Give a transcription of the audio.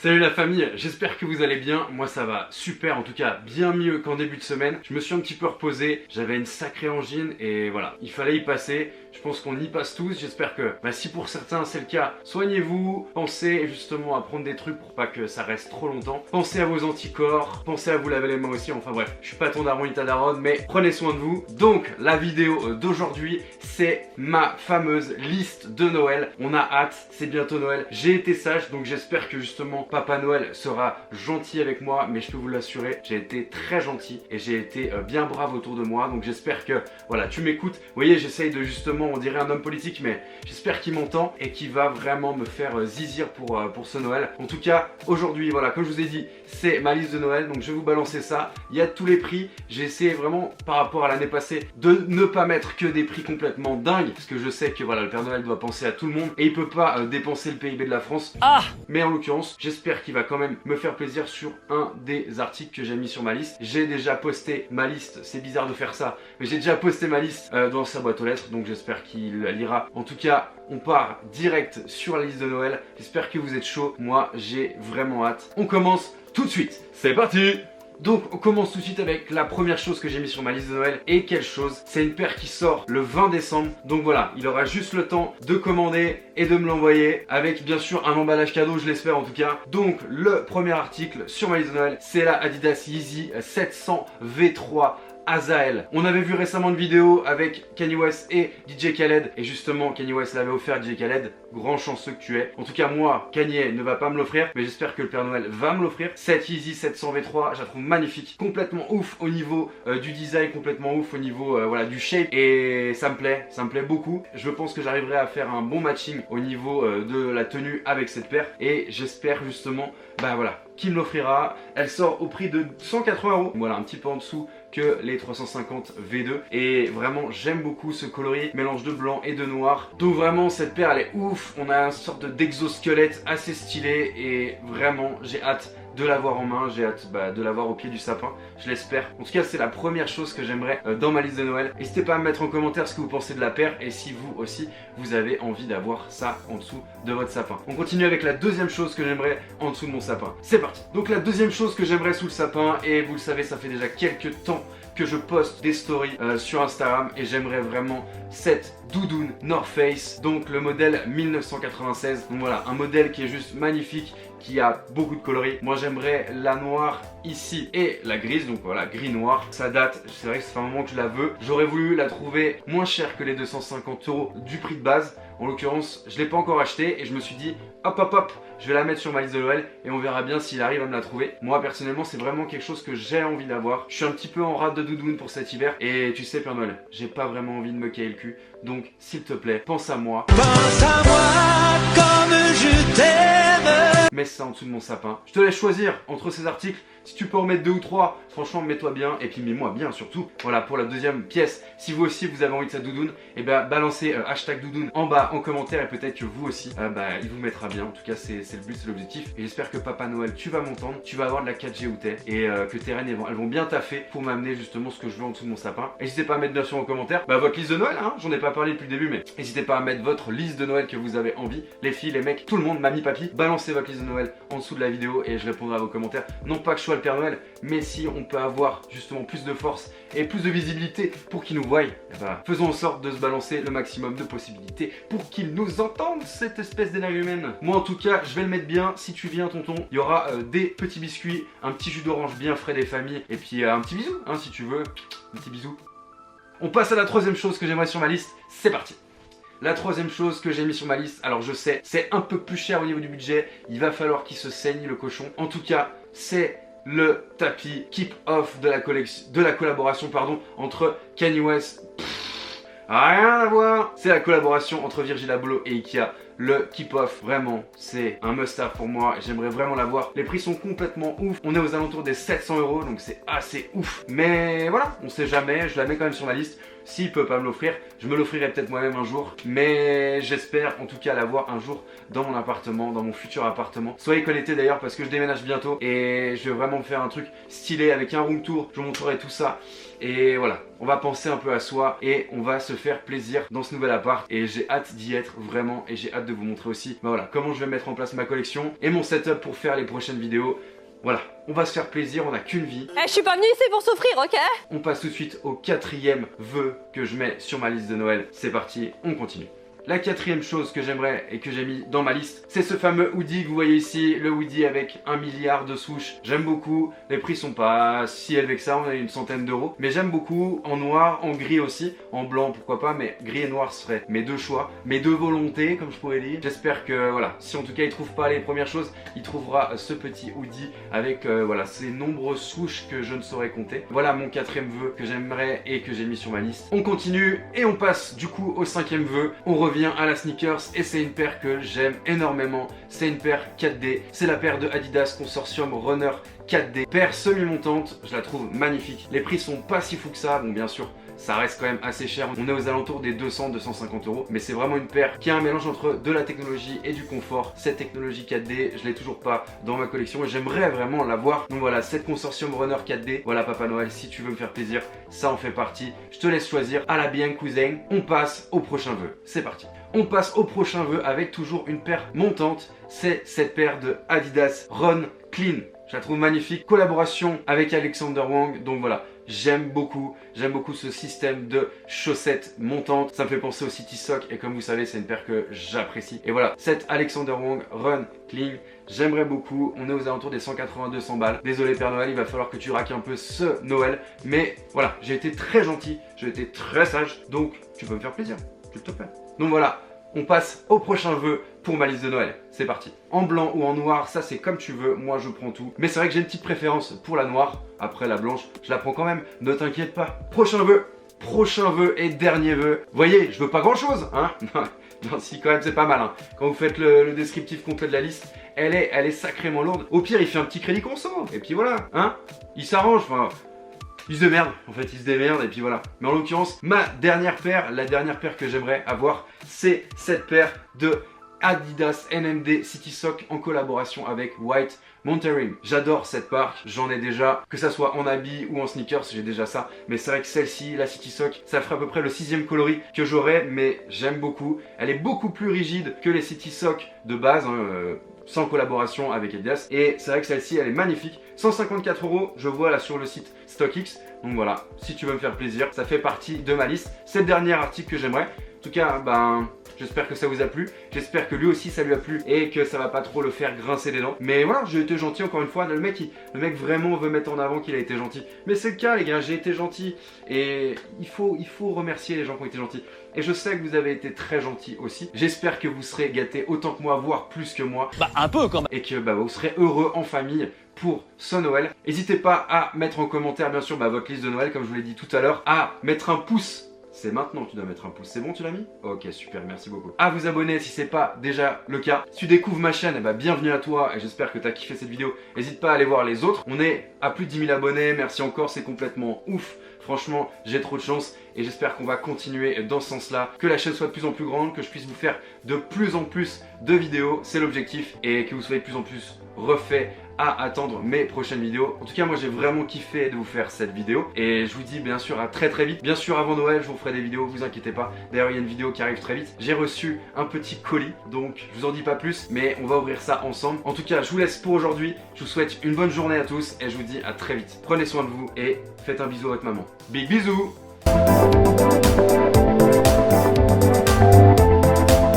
Salut la famille, j'espère que vous allez bien, moi ça va super, en tout cas bien mieux qu'en début de semaine. Je me suis un petit peu reposé, j'avais une sacrée angine et voilà, il fallait y passer. Je pense qu'on y passe tous, j'espère que si pour certains c'est le cas, soignez-vous, pensez justement à prendre des trucs pour pas que ça reste trop longtemps. Pensez à vos anticorps, pensez à vous laver les mains aussi, enfin bref, je suis pas ton daron ni ta daronne, mais prenez soin de vous. Donc la vidéo d'aujourd'hui, c'est ma fameuse liste de Noël. On a hâte, c'est bientôt Noël. J'ai été sage, donc j'espère que justement Papa Noël sera gentil avec moi, mais je peux vous l'assurer, j'ai été très gentil et j'ai été bien brave autour de moi, donc j'espère que voilà, tu m'écoutes. Vous voyez, j'essaye de justement, on dirait un homme politique, mais j'espère qu'il m'entend et qu'il va vraiment me faire zizir pour ce Noël. En tout cas, aujourd'hui, voilà, comme je vous ai dit, c'est ma liste de Noël, donc je vais vous balancer ça. Il y a tous les prix, j'ai essayé vraiment par rapport à l'année passée de ne pas mettre que des prix complètement dingues, parce que je sais que voilà, le Père Noël doit penser à tout le monde et il peut pas dépenser le PIB de la France. Mais en l'occurrence, j'espère qu'il va quand même me faire plaisir sur un des articles que j'ai mis sur ma liste. J'ai déjà posté ma liste, c'est bizarre de faire ça, mais j'ai déjà posté ma liste dans sa boîte aux lettres, donc j'espère qu'il la lira. En tout cas, on part direct sur la liste de Noël. J'espère que vous êtes chaud, moi j'ai vraiment hâte. On commence tout de suite, c'est parti! Donc on commence tout de suite avec la première chose que j'ai mis sur ma liste de Noël. Et quelle chose? C'est une paire qui sort le 20 décembre. Donc voilà, il aura juste le temps de commander et de me l'envoyer avec bien sûr un emballage cadeau, je l'espère en tout cas. Donc le premier article sur ma liste de Noël, c'est la Adidas Yeezy 700 V3 Azael. On avait vu récemment une vidéo avec Kanye West et DJ Khaled et justement Kanye West l'avait offert à DJ Khaled. Grand chanceux que tu es. En tout cas moi, Kanye ne va pas me l'offrir, mais j'espère que le Père Noël va me l'offrir. Cette Yeezy 700 V3, je la trouve magnifique, complètement ouf au niveau du design, complètement ouf au niveau voilà, du shape, et ça me plaît beaucoup. Je pense que j'arriverai à faire un bon matching au niveau de la tenue avec cette paire et j'espère justement voilà, qui me l'offrira. Elle sort au prix de 180 €. Voilà, un petit peu en dessous que les 350 V2. Et vraiment, j'aime beaucoup ce coloris, mélange de blanc et de noir. Donc vraiment, cette paire, elle est ouf. On a une sorte d'exosquelette assez stylé. Et vraiment, j'ai hâte de l'avoir en main, j'ai hâte de l'avoir au pied du sapin, je l'espère. En tout cas, c'est la première chose que j'aimerais dans ma liste de Noël. N'hésitez pas à me mettre en commentaire ce que vous pensez de la paire et si vous aussi, vous avez envie d'avoir ça en dessous de votre sapin. On continue avec la deuxième chose que j'aimerais en dessous de mon sapin. C'est parti. Donc la deuxième chose que j'aimerais sous le sapin, et vous le savez, ça fait déjà quelques temps que je poste des stories sur Instagram et j'aimerais vraiment cette doudoune North Face, donc le modèle 1996. Donc voilà, un modèle qui est juste magnifique, qui a beaucoup de coloris. Moi j'aimerais la noire ici et la grise, donc voilà, gris noir. Ça date, c'est vrai que ça fait un moment que je la veux. J'aurais voulu la trouver moins chère que les 250 € du prix de base. En l'occurrence, je ne l'ai pas encore acheté et je me suis dit hop, je vais la mettre sur ma liste de Noël et on verra bien s'il arrive à me la trouver. Moi personnellement, c'est vraiment quelque chose que j'ai envie d'avoir. Je suis un petit peu en rate de doudoune pour cet hiver et tu sais Père Noël, j'ai pas vraiment envie de me cailler le cul. Donc s'il te plaît, pense à moi. Pense à moi comme je t'aime. Mets ça en dessous de mon sapin. Je te laisse choisir entre ces articles. Si tu peux en mettre 2 ou 3, franchement mets-toi bien et puis mets-moi bien surtout. Voilà pour la deuxième pièce. Si vous aussi vous avez envie de cette doudoune, et balancez hashtag doudoune en bas en commentaire et peut-être que vous aussi, il vous mettra bien. En tout cas c'est le but, c'est l'objectif. Et j'espère que Papa Noël, tu vas m'entendre, tu vas avoir de la 4G où t'es et que tes reines elles vont bien taffer pour m'amener justement ce que je veux en dessous de mon sapin. N'hésitez pas à mettre bien sûr en commentaire votre liste de Noël, hein, j'en ai pas parlé depuis le début, mais n'hésitez pas à mettre votre liste de Noël que vous avez envie. Les filles, les mecs, tout le monde, mamie, papy, balancez votre liste de Noël en dessous de la vidéo et je répondrai à vos commentaires. Non pas que je sois le Père Noël, mais si on peut avoir justement plus de force et plus de visibilité pour qu'ils nous voient, faisons en sorte de se balancer le maximum de possibilités pour qu'ils nous entendent, cette espèce d'énergumène. Moi en tout cas, je vais le mettre bien. Si tu viens tonton, il y aura des petits biscuits, un petit jus d'orange bien frais des familles et puis un petit bisou, hein, si tu veux, un petit bisou. On passe à la troisième chose que j'aimerais sur ma liste, c'est parti. La troisième chose que j'ai mis sur ma liste, alors je sais, c'est un peu plus cher au niveau du budget, il va falloir qu'il se saigne le cochon. En tout cas, c'est le tapis Keep Off de la collaboration entre Kanye West. Rien à voir. C'est la collaboration entre Virgil Abloh et Ikea. Le Keep Off, vraiment, c'est un must-have pour moi. J'aimerais vraiment l'avoir. Les prix sont complètement ouf. On est aux alentours des 700 €, donc c'est assez ouf. Mais voilà, on sait jamais. Je la mets quand même sur ma liste. S'il peut pas me l'offrir, je me l'offrirai peut-être moi-même un jour. Mais j'espère en tout cas l'avoir un jour dans mon appartement, dans mon futur appartement. Soyez connectés d'ailleurs parce que je déménage bientôt et je vais vraiment me faire un truc stylé avec un room tour. Je vous montrerai tout ça. Et voilà, on va penser un peu à soi et on va se faire plaisir dans ce nouvel appart. Et j'ai hâte d'y être vraiment et j'ai hâte de vous montrer aussi voilà, comment je vais mettre en place ma collection et mon setup pour faire les prochaines vidéos. Voilà, on va se faire plaisir, on n'a qu'une vie. Je suis pas venue ici pour souffrir, ok? On passe tout de suite au 4e vœu que je mets sur ma liste de Noël. C'est parti, on continue. La 4e chose que j'aimerais et que j'ai mis dans ma liste, c'est ce fameux hoodie que vous voyez ici, le hoodie avec 1 milliard de souches. J'aime beaucoup, les prix sont pas si élevés que ça, on a une centaine d'euros. Mais j'aime beaucoup, en noir, en gris aussi, en blanc pourquoi pas, mais gris et noir seraient mes deux choix, mes deux volontés comme je pourrais dire. J'espère que voilà, si en tout cas il trouve pas les premières choses, il trouvera ce petit hoodie avec voilà, ces nombreuses souches que je ne saurais compter. Voilà mon 4e vœu que j'aimerais et que j'ai mis sur ma liste. On continue et on passe du coup au 5e vœu. On revient à la sneakers et c'est une paire que j'aime énormément, c'est une paire 4D, c'est la paire de Adidas Consortium Runner 4D, paire semi-montante, je la trouve magnifique, les prix sont pas si fous que ça, bon bien sûr ça reste quand même assez cher, on est aux alentours des 200-250 euros, mais c'est vraiment une paire qui a un mélange entre de la technologie et du confort. Cette technologie 4D, je l'ai toujours pas dans ma collection et j'aimerais vraiment l'avoir. Donc voilà, cette Consortium Runner 4D, voilà Papa Noël, si tu veux me faire plaisir, ça en fait partie. Je te laisse choisir, à la bien cousin, on passe au prochain vœu, c'est parti. On passe au prochain vœu avec toujours une paire montante, c'est cette paire de Adidas Run Clean. Je la trouve magnifique, collaboration avec Alexander Wang, donc voilà. J'aime beaucoup ce système de chaussettes montantes. Ça me fait penser au City Sock et comme vous savez, c'est une paire que j'apprécie. Et voilà, cette Alexander Wang Run Clean, j'aimerais beaucoup. On est aux alentours des 180-200 balles. Désolé Père Noël, il va falloir que tu raques un peu ce Noël. Mais voilà, j'ai été très gentil, j'ai été très sage. Donc, tu peux me faire plaisir, s'il te plaît. Donc voilà. On passe au prochain vœu pour ma liste de Noël. C'est parti. En blanc ou en noir, ça c'est comme tu veux. Moi je prends tout. Mais c'est vrai que j'ai une petite préférence pour la noire. Après la blanche, je la prends quand même. Ne t'inquiète pas. Prochain vœu et dernier vœu. Vous voyez, je veux pas grand chose, hein. Non, si quand même c'est pas mal, hein. Quand vous faites le descriptif complet de la liste, elle est sacrément lourde. Au pire, il fait un petit crédit conso. Et puis voilà, hein. Il s'arrange, enfin... Il se démerde, en fait, il se démerde et puis voilà. Mais en l'occurrence, ma dernière paire, la dernière paire que j'aimerais avoir, c'est cette paire de Adidas NMD City Sock en collaboration avec White Mountaineering. J'adore cette marque, j'en ai déjà, que ça soit en habit ou en sneakers, j'ai déjà ça. Mais c'est vrai que celle-ci, la City Sock, ça ferait à peu près le 6e coloris que j'aurais, mais j'aime beaucoup. Elle est beaucoup plus rigide que les City Sock de base, hein, sans collaboration avec Adidas. Et c'est vrai que celle-ci, elle est magnifique. 154 €, je vois là sur le site StockX. Donc voilà, si tu veux me faire plaisir, ça fait partie de ma liste. C'est le dernier article que j'aimerais. En tout cas, j'espère que ça vous a plu. J'espère que lui aussi ça lui a plu et que ça va pas trop le faire grincer des dents. Mais voilà, j'ai été gentil encore une fois. Le mec vraiment veut mettre en avant qu'il a été gentil. Mais c'est le cas les gars, j'ai été gentil. Et il faut remercier les gens qui ont été gentils. Et je sais que vous avez été très gentils aussi. J'espère que vous serez gâtés autant que moi, voire plus que moi. Bah un peu quand même. Et que vous serez heureux en famille pour ce Noël. N'hésitez pas à mettre en commentaire bien sûr votre liste de Noël comme je vous l'ai dit tout à l'heure. À mettre un pouce. C'est maintenant que tu dois mettre un pouce, c'est bon tu l'as mis? Ok super, merci beaucoup. À vous abonner si c'est pas déjà le cas. Si tu découvres ma chaîne, bienvenue à toi et j'espère que tu as kiffé cette vidéo. N'hésite pas à aller voir les autres. On est à plus de 10 000 abonnés, merci encore, c'est complètement ouf. Franchement, j'ai trop de chance et j'espère qu'on va continuer dans ce sens-là, que la chaîne soit de plus en plus grande, que je puisse vous faire de plus en plus de vidéos, c'est l'objectif, et que vous soyez de plus en plus refait à attendre mes prochaines vidéos. En tout cas, moi j'ai vraiment kiffé de vous faire cette vidéo et je vous dis bien sûr à très vite. Bien sûr avant Noël, je vous ferai des vidéos, vous inquiétez pas. D'ailleurs, il y a une vidéo qui arrive très vite. J'ai reçu un petit colis, donc je vous en dis pas plus, mais on va ouvrir ça ensemble. En tout cas, je vous laisse pour aujourd'hui. Je vous souhaite une bonne journée à tous et je vous dis à très vite. Prenez soin de vous et faites un bisou à votre maman. Big bisous.